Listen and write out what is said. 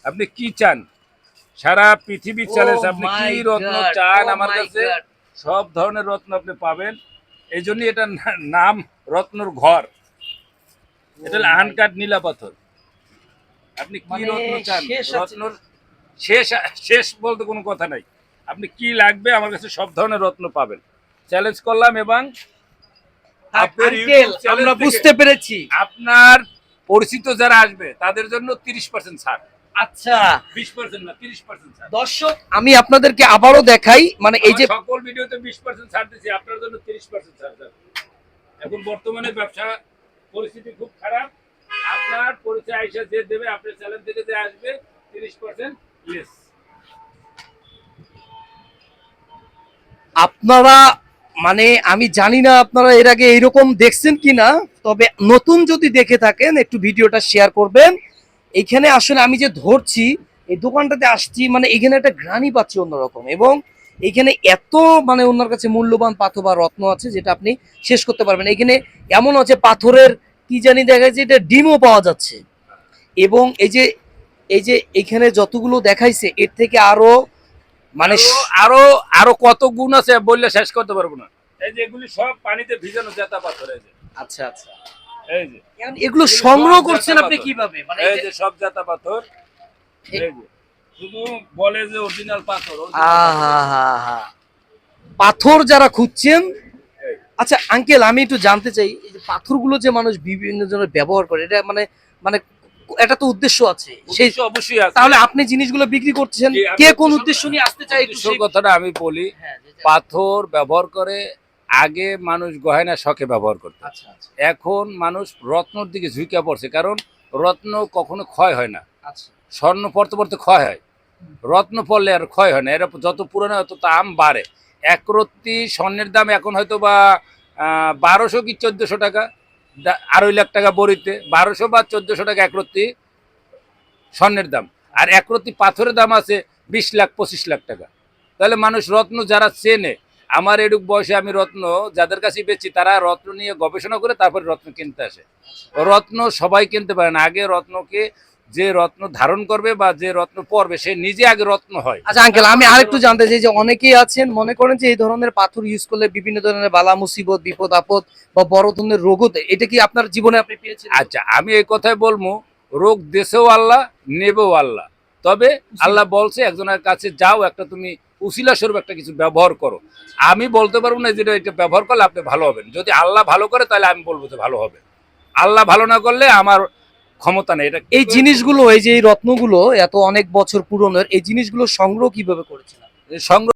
আপনি কি চান? সারা পৃথিবীর চ্যালেঞ্জ, আপনি কি রত্ন চান আমার কাছে সব ধরনের রত্ন আপনি পাবেন। এই জন্যই এটা নাম রত্নর ঘর। এটা হলো আনকাট নীলা পাথর। আপনি কি রত্ন চান? রত্নর শেষ শেষ বলতে কোনো কথা নাই। আপনি কি লাগবে আমার কাছে সব ধরনের রত্ন পাবেন। চ্যালেঞ্জ করলাম এবং আমরা বুঝতে পেরেছি আপনার পরিচিত যারা আসবে তাদের জন্য 30% ছাড়। আচ্ছা 20% না 30% ছাড়। দর্শক আমি আপনাদেরকে আবারও দেখাই, মানে এই যে সকল ভিডিওতে 20% ছাড় দিচ্ছি, আপনার জন্য 30% ছাড় দেব। এখন বর্তমানে ব্যবসা পরিস্থিতি খুব খারাপ। আপনার পরিচয় আইসা যে দেবে, আপনার চ্যালেঞ্জ থেকে যে আসবে 30% লেস। আপনারা মানে আমি জানি না আপনারা এর আগে এইরকম দেখছেন কিনা, তবে নতুন যদি দেখে থাকেন একটু ভিডিওটা শেয়ার করবেন। এখানে আসলে আমি যে ধরছি এই দোকানটাতে আসছি, মানে এখানে একটা ঘ্রাণই পাচ্ছি অন্যরকম, এবং এখানে এত মানে ওনার কাছে মূল্যবান পাথর বা রত্ন আছে যেটা আপনি শেষ করতে পারবেন। এখানে এমন আছে পাথরের কি জানি দেখা যাচ্ছে এটা ডিমও পাওয়া যাচ্ছে, এবং এই যে এখানে যতগুলো দেখাইছে এর থেকে আরো মানে আরো আরো কত গুণ আছে বললে শেষ করতে পারবো না। এই যে এগুলি সব পানিতে ভিজানো জেতা পাথর। এই যে আচ্ছা আচ্ছা এই যে এগুলো সংগ্রহ করছেন আপনি কিভাবে? মানে এই যে সব জাতা পাথর। এই যে শুধু বলে যে অরিজিনাল পাথর। পাথর যারা খুঁজছেন, আচ্ছা আঙ্কেল আমি একটু জানতে চাই এই যে পাথরগুলো যে মানুষ বিভিন্ন জনের ব্যবহার করে, এটা মানে মানে এটা তো উদ্দেশ্য আছে সেই, অবশ্যই আছে। তাহলে আপনি জিনিসগুলো বিক্রি করছেন কে কোন উদ্দেশ্য নিয়ে আসতে চায় একটু সেই কথাটা আমি বলি। পাথর ব্যবহার করে আগে মানুষ গয়না শখে ব্যবহার করত। আচ্ছা আচ্ছা এখন মানুষ রত্নর দিকে ঝুঁকে পড়ছে, কারণ রত্ন কখনো ক্ষয় হয় না। আচ্ছা স্বর্ণ পড়তে পড়তে ক্ষয় হয়, রত্ন পড়লে আর ক্ষয় হয় না। এরা যত পুরনো তত দাম বাড়ে। এক রত্তি স্বর্ণের দাম এখন হয়তো বা 1200 কি 1400 টাকা, 2.5 লাখ টাকা বড়িতে 1200 বা 1400 টাকা এক রত্তি স্বর্ণের দাম। আর এক রত্তি পাথরের দাম আছে 20 লাখ 25 লাখ টাকা। তাহলে মানুষ রত্ন যারা চেনে, আমার এডুক বয়সে আমি রত্ন যাদের কাছে বেচি তারা রত্ন নিয়ে গবেষণা করে তারপরে রত্ন কিনতে আসে। রত্ন সবাই কিনতে পারে না। আগে রত্নকে যে রত্ন ধারণ করবে বা যে রত্ন পরবে সে নিজে আগে রত্ন হয়। আচ্ছা আঙ্কেল আমি আরেকটু জানতে চাই যে অনেকেই আছেন মনে করেন যে এই ধরনের পাথর ইউজ করলে বিভিন্ন ধরনের বালা মুসিবত বিপদ আপদ বা বড় ধরনের রোগও দেয়, এটা কি আপনার জীবনে আপনি পেয়েছেন? আচ্ছা আমি এই কথাই বলবো, রোগ দেশেও আল্লাহ, নেবেও আল্লাহ। তবে আল্লাহ বলছে একজনের কাছে যাও, একটা তুমি উসিলা স্বরূপ একটা কিছু ব্যবহার করো। আমি বলতে পারবো না যেটা এটা ব্যবহার করলে আপনি ভালো হবেন। যদি আল্লাহ ভালো করে তাহলে আমি বলবো যে ভালো হবে। আল্লাহ ভালো না করলে আমার ক্ষমতা নেই। এটা এই জিনিসগুলো এই যে এই রত্নগুলো এত অনেক বছর পুরনো, এই জিনিসগুলো সংগ্রহ কিভাবে করেছিলেন? সংগ্রহ